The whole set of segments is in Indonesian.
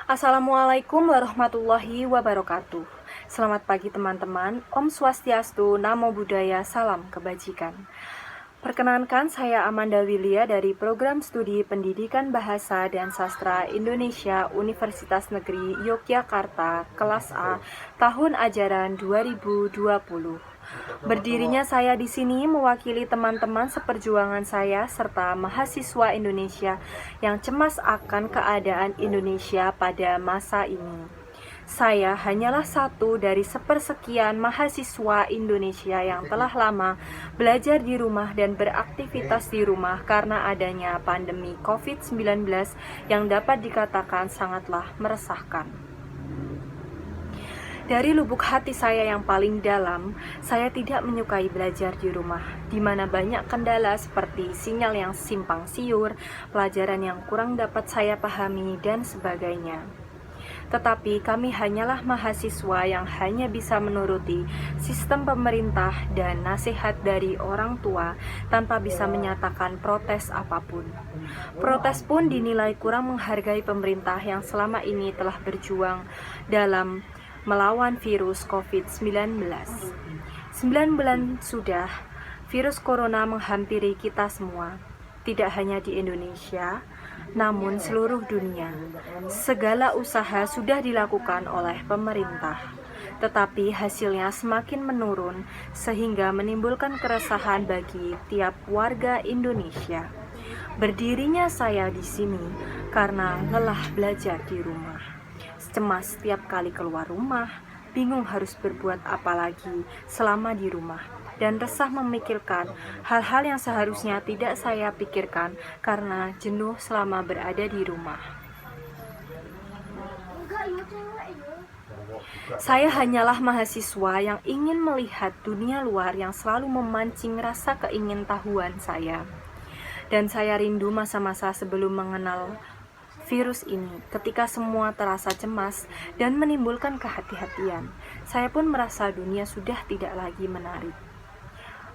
Assalamualaikum warahmatullahi wabarakatuh. Selamat pagi teman-teman. Om Swastiastu, Namo Buddhaya, salam kebajikan. Perkenankan, saya Amanda Wilia dari Program Studi Pendidikan Bahasa dan Sastra Indonesia Universitas Negeri Yogyakarta, kelas A, tahun ajaran 2020. Berdirinya saya di sini mewakili teman-teman seperjuangan saya serta mahasiswa Indonesia yang cemas akan keadaan Indonesia pada masa ini. Saya hanyalah satu dari sepersekian mahasiswa Indonesia yang telah lama belajar di rumah dan beraktivitas di rumah karena adanya pandemi COVID-19 yang dapat dikatakan sangatlah meresahkan. Dari lubuk hati saya yang paling dalam, saya tidak menyukai belajar di rumah, di mana banyak kendala seperti sinyal yang simpang siur, pelajaran yang kurang dapat saya pahami, dan sebagainya. Tetapi kami hanyalah mahasiswa yang hanya bisa menuruti sistem pemerintah dan nasihat dari orang tua tanpa bisa menyatakan protes apapun. Protes pun dinilai kurang menghargai pemerintah yang selama ini telah berjuang dalam melawan virus COVID-19. 9 bulan sudah virus corona menghampiri kita semua, tidak hanya di Indonesia, namun seluruh dunia. Segala usaha sudah dilakukan oleh pemerintah, tetapi hasilnya semakin menurun sehingga menimbulkan keresahan bagi tiap warga Indonesia. Berdirinya saya di sini karena lelah belajar di rumah. Cemas setiap kali keluar rumah, bingung harus berbuat apa lagi selama di rumah, dan resah memikirkan hal-hal yang seharusnya tidak saya pikirkan karena jenuh selama berada di rumah. Saya hanyalah mahasiswa yang ingin melihat dunia luar yang selalu memancing rasa keingintahuan saya. Dan saya rindu masa-masa sebelum mengenal virus ini, ketika semua terasa cemas dan menimbulkan kehati-hatian. Saya pun merasa dunia sudah tidak lagi menarik.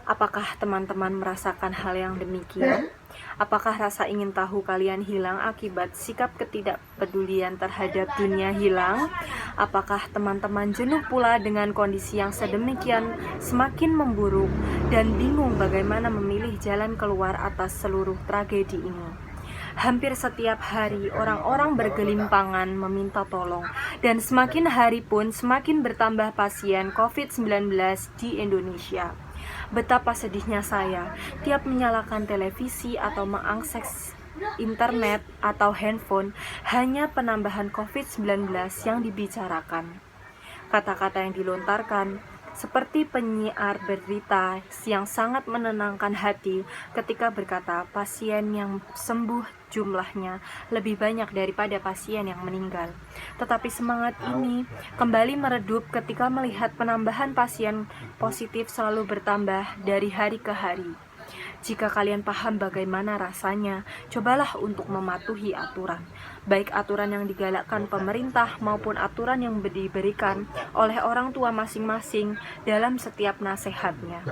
Apakah teman-teman merasakan hal yang demikian? Apakah rasa ingin tahu kalian hilang akibat sikap ketidakpedulian terhadap dunia hilang? Apakah teman-teman jenuh pula dengan kondisi yang sedemikian semakin memburuk dan bingung bagaimana memilih jalan keluar atas seluruh tragedi ini? Hampir setiap hari orang-orang bergelimpangan meminta tolong, dan semakin hari pun semakin bertambah pasien COVID-19 di Indonesia. Betapa sedihnya saya tiap menyalakan televisi atau mengakses internet atau handphone, hanya penambahan COVID-19 yang dibicarakan. Kata-kata yang dilontarkan seperti penyiar berita yang sangat menenangkan hati ketika berkata pasien yang sembuh jumlahnya lebih banyak daripada pasien yang meninggal. Tetapi semangat ini kembali meredup ketika melihat penambahan pasien positif selalu bertambah dari hari ke hari. Jika kalian paham bagaimana rasanya, cobalah untuk mematuhi aturan, baik aturan yang digalakkan pemerintah maupun aturan yang diberikan oleh orang tua masing-masing dalam setiap nasihatnya.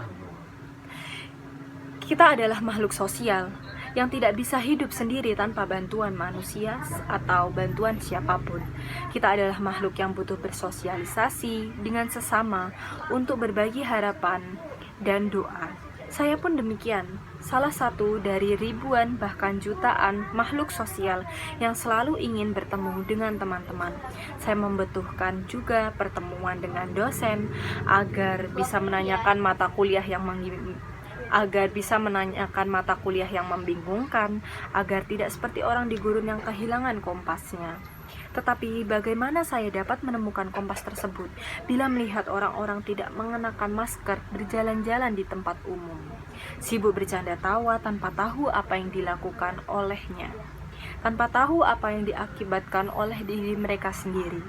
Kita adalah makhluk sosial yang tidak bisa hidup sendiri tanpa bantuan manusia atau bantuan siapapun. Kita adalah makhluk yang butuh bersosialisasi dengan sesama untuk berbagi harapan dan doa. Saya pun demikian, salah satu dari ribuan bahkan jutaan makhluk sosial yang selalu ingin bertemu dengan teman-teman. Saya membutuhkan juga pertemuan dengan dosen agar bisa menanyakan mata kuliah yang membingungkan, agar tidak seperti orang di gurun yang kehilangan kompasnya. Tetapi bagaimana saya dapat menemukan kompas tersebut bila melihat orang-orang tidak mengenakan masker berjalan-jalan di tempat umum, sibuk bercanda tawa tanpa tahu apa yang dilakukan olehnya, tanpa tahu apa yang diakibatkan oleh diri mereka sendiri.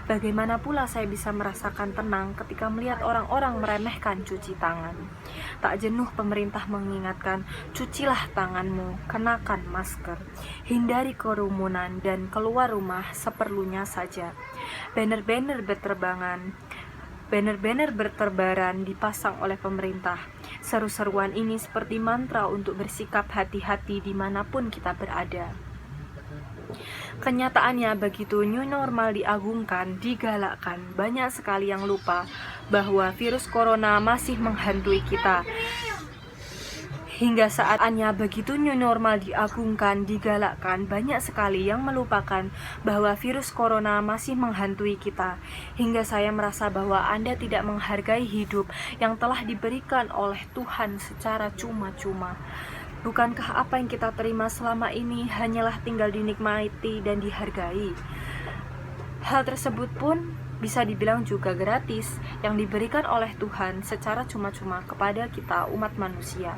Bagaimana pula saya bisa merasakan tenang ketika melihat orang-orang meremehkan cuci tangan? Tak jenuh pemerintah mengingatkan, cucilah tanganmu, kenakan masker, hindari kerumunan, dan keluar rumah seperlunya saja. Banner-banner berterbaran dipasang oleh pemerintah. Seru-seruan ini seperti mantra untuk bersikap hati-hati dimanapun kita berada. Kenyataannya begitu new normal diagungkan, digalakkan, banyak sekali yang lupa bahwa virus corona masih menghantui kita. Hingga saatnya begitu new normal diagungkan, digalakkan, banyak sekali yang melupakan bahwa virus corona masih menghantui kita. Hingga saya merasa bahwa Anda tidak menghargai hidup yang telah diberikan oleh Tuhan secara cuma-cuma. Bukankah apa yang kita terima selama ini hanyalah tinggal dinikmati dan dihargai? Hal tersebut pun bisa dibilang juga gratis yang diberikan oleh Tuhan secara cuma-cuma kepada kita umat manusia.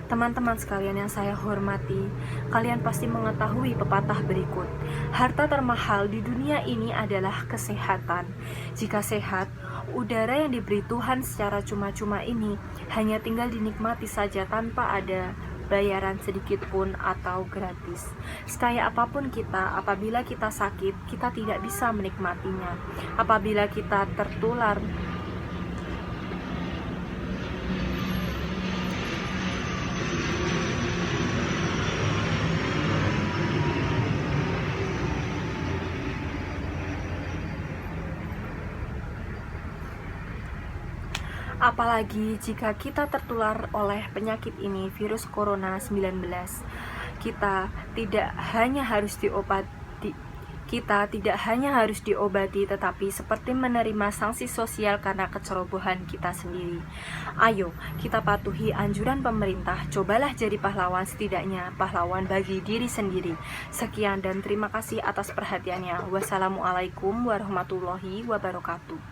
Teman-teman sekalian yang saya hormati, kalian pasti mengetahui pepatah berikut. Harta termahal di dunia ini adalah kesehatan. Jika sehat, udara yang diberi Tuhan secara cuma-cuma ini hanya tinggal dinikmati saja tanpa ada bayaran sedikit pun atau gratis. Sekaya apapun kita, apabila kita sakit, kita tidak bisa menikmatinya. Apabila kita tertular apalagi jika kita tertular oleh penyakit ini, virus corona 19, kita tidak hanya harus diobati, tetapi seperti menerima sanksi sosial karena kecerobohan kita sendiri. Ayo, kita patuhi anjuran pemerintah, cobalah jadi pahlawan, setidaknya pahlawan bagi diri sendiri. Sekian dan terima kasih atas perhatiannya. Wassalamualaikum warahmatullahi wabarakatuh.